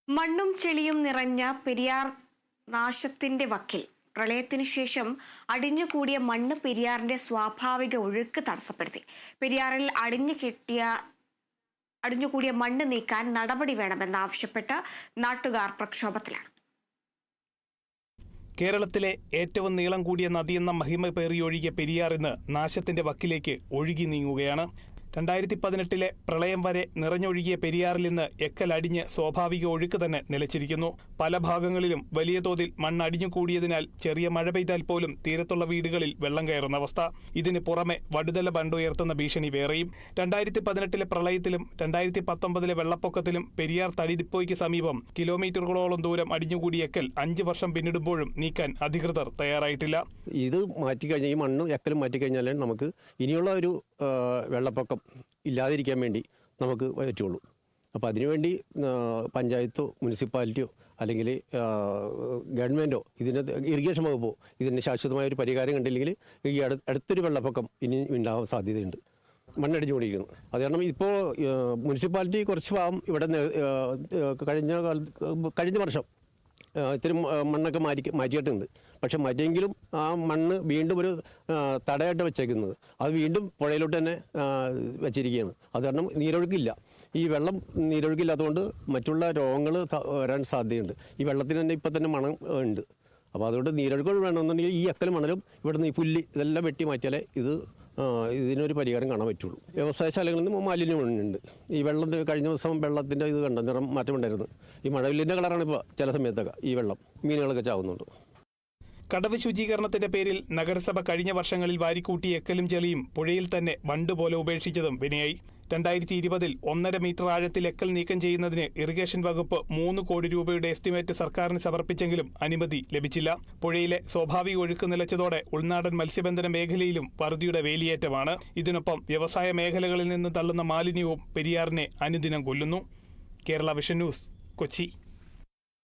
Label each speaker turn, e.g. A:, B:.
A: മണ്ണും ചെളിയും നിറഞ്ഞ പെരിയാർ നാശത്തിന്റെ വക്കിൽ. പ്രളയത്തിനു ശേഷം അടിഞ്ഞുകൂടിയ മണ്ണ് പെരിയാറിന്റെ സ്വാഭാവിക ഒഴുക്ക് തടസ്സപ്പെടുത്തി. പെരിയാറിൽ അടിഞ്ഞുകൂടിയ മണ്ണ് നീക്കാൻ നടപടി വേണമെന്നാവശ്യപ്പെട്ട് നാട്ടുകാർ പ്രക്ഷോഭത്തിലാണ്.
B: കേരളത്തിലെ ഏറ്റവും നീളം കൂടിയ നദിയെന്ന മഹിമ പേറിയൊഴുകിയ പെരിയാർ ഇന്ന് നാശത്തിന്റെ വക്കിലേക്ക് ഒഴുകി നീങ്ങുകയാണ്. 2018 പ്രളയം വരെ നിറഞ്ഞൊഴുകിയ പെരിയാറിൽ നിന്ന് എക്കലടിഞ്ഞ് സ്വാഭാവിക ഒഴുക്ക് തന്നെ നിലച്ചിരിക്കുന്നു. പല ഭാഗങ്ങളിലും വലിയ തോതിൽ മണ്ണടിഞ്ഞു കൂടിയതിനാൽ ചെറിയ മഴ പെയ്താൽ പോലും തീരത്തുള്ള വീടുകളിൽ വെള്ളം കയറുന്ന അവസ്ഥ. ഇതിന് പുറമെ വടുതല ബണ്ടുയർത്തുന്ന ഭീഷണി വേറെയും. 2018 പ്രളയത്തിലും 2019 വെള്ളപ്പൊക്കത്തിലും പെരിയാർ തടിഡിപ്പോയ്ക്ക് സമീപം കിലോമീറ്ററുകളോളം ദൂരം അടിഞ്ഞുകൂടിയ എക്കൽ 5 വർഷം പിന്നിടുമ്പോഴും നീക്കാൻ അധികൃതർ തയ്യാറായിട്ടില്ല.
C: ഇത് മാറ്റിക്കഴിഞ്ഞാൽ, ഈ മണ്ണും എക്കലും മാറ്റിക്കഴിഞ്ഞാലേ നമുക്ക് ഇനിയുള്ള ഒരു വെള്ളപ്പൊക്കം ഇല്ലാതിരിക്കാൻ വേണ്ടി നമുക്ക് പറ്റുള്ളൂ. അപ്പോൾ അതിനുവേണ്ടി പഞ്ചായത്തോ മുനിസിപ്പാലിറ്റിയോ അല്ലെങ്കിൽ ഗവൺമെൻറ്റോ ഇതിന് ഇറിഗേഷൻ വകുപ്പോ ഇതിന് ശാശ്വതമായ ഒരു പരിഹാരം കണ്ടില്ലെങ്കിൽ ഈ അടുത്തൊരു വെള്ളപ്പൊക്കം ഇനി ഉണ്ടാവാൻ സാധ്യതയുണ്ട്. മണ്ണടിഞ്ഞു കൊണ്ടിരിക്കുന്നു. അത് കാരണം ഇപ്പോൾ മുനിസിപ്പാലിറ്റി കുറച്ച് ഭാഗം ഇവിടെ കഴിഞ്ഞ വർഷം ഇത്തിരി മണ്ണൊക്കെ മാറ്റിയിട്ടുണ്ട്. പക്ഷെ മാറ്റിയെങ്കിലും ആ മണ്ണ് വീണ്ടും ഒരു തടയായിട്ട് വെച്ചേക്കുന്നത്, അത് വീണ്ടും പുഴയിലോട്ട് തന്നെ വെച്ചിരിക്കുകയാണ്. അത് കാരണം നീരൊഴുക്കില്ല. ഈ വെള്ളം നീരൊഴുക്കില്ലാത്തതുകൊണ്ട് മറ്റുള്ള രോഗങ്ങൾ വരാൻ സാധ്യതയുണ്ട്. ഈ വെള്ളത്തിന് തന്നെ ഇപ്പം തന്നെ മണം ഉണ്ട്. അപ്പോൾ അതുകൊണ്ട് നീരൊഴുക്ക് വേണമെന്നുണ്ടെങ്കിൽ ഈ എക്കൽ മണലും ഇവിടുന്ന് ഈ പുല്ല് ഇതെല്ലാം വെട്ടി മാറ്റിയാലേ ഇതിനൊരു പരിഹാരം കാണാൻ പറ്റുള്ളൂ. വ്യവസായശാലകളിൽ നിന്ന് മാലിന്യമുണ്ട്. ഈ വെള്ളം കഴിഞ്ഞ ദിവസം വെള്ളത്തിൻ്റെ ഇത് കണ്ട നിറം മാറ്റമുണ്ടായിരുന്നു. ഈ മഴവില്ലിൻ്റെ കളറാണ് ഇപ്പോൾ ചില സമയത്തൊക്കെ ഈ വെള്ളം. മീനുകളൊക്കെ ചാവുന്നുണ്ട്.
B: കടവ് ശുചീകരണത്തിന്റെ പേരിൽ നഗരസഭ കഴിഞ്ഞ വർഷങ്ങളിൽ വാരിക്കൂട്ടിയ എക്കലും ചെളിയും പുഴയിൽ തന്നെ വണ്ടുപോലെ ഉപേക്ഷിച്ചതും വിനയായി. 2020 1.5 മീറ്റർ ആഴത്തിൽ എക്കൽ നീക്കം ചെയ്യുന്നതിന് ഇറിഗേഷൻ വകുപ്പ് 3 കോടി രൂപയുടെ എസ്റ്റിമേറ്റ് സർക്കാരിന് സമർപ്പിച്ചെങ്കിലും അനുമതി ലഭിച്ചില്ല. പുഴയിലെ സ്വാഭാവിക ഒഴുക്ക് നിലച്ചതോടെ ഉൾനാടൻ മത്സ്യബന്ധന മേഖലയിലും വറുതിയുടെ വേലിയേറ്റമാണ്. ഇതിനൊപ്പം വ്യവസായ മേഖലകളിൽ നിന്ന് തള്ളുന്ന മാലിന്യവും പെരിയാറിനെ അനുദിനം കൊല്ലുന്നു. Kerala vision news, Kochi.